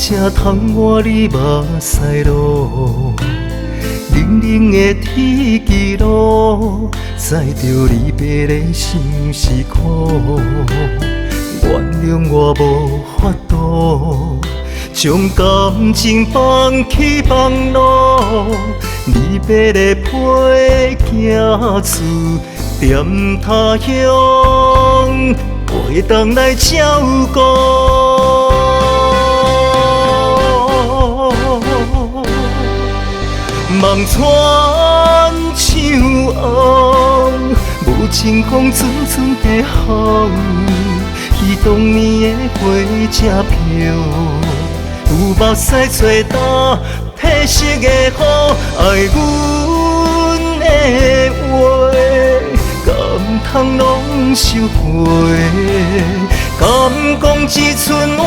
才通我你目屎路。冷冷的天气路，载着离别的心是苦。原谅我无法度，将感情放弃放路。离别的批行厝，踮他乡，袂当来照顾。望穿秋红，无情风阵阵地风，忆当年的花正飘。有目屎吹干褪色的雨，爱阮的话，敢通拢收回？敢讲一寸怨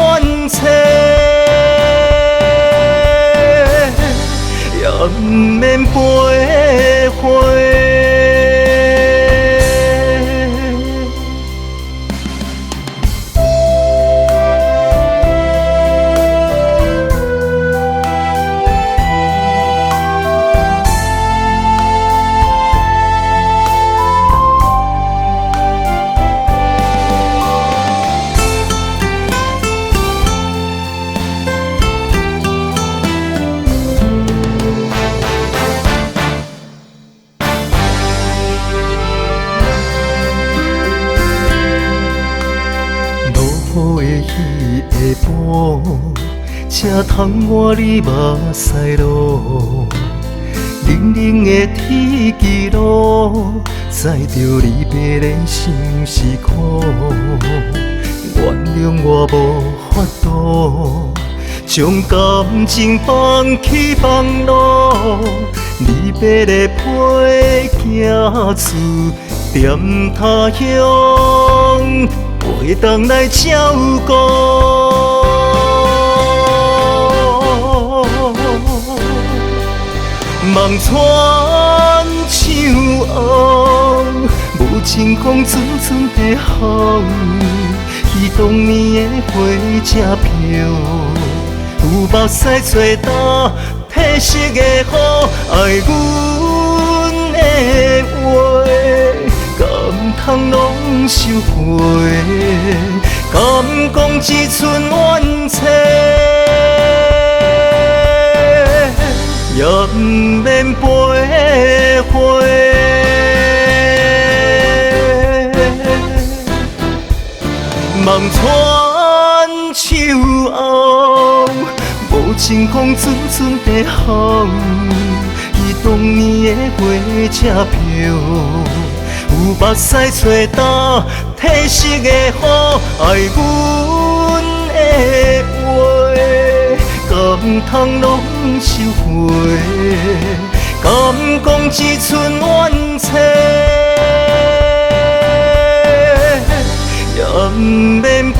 嗟？也不免飞回。雨的彼下晡，才通我你目屎路。冷冷的天气路，载着离别的心是苦。原谅我无法度，将感情放弃放路。离别的批行厝，踮他乡，袂当来照顾。望穿秋红，无情风阵阵地风，忆当年的花正飘。有目屎吹干褪色的雨，爱阮的话，敢通拢收回？敢讲一寸怨嗟？也不免飞回。望穿秋红，无情风阵阵地风，忆当年的花正飘。有目屎吹干褪色的雨，爱阮的话，敢通拢收回？敢讲一寸怨嗟？也不免飞。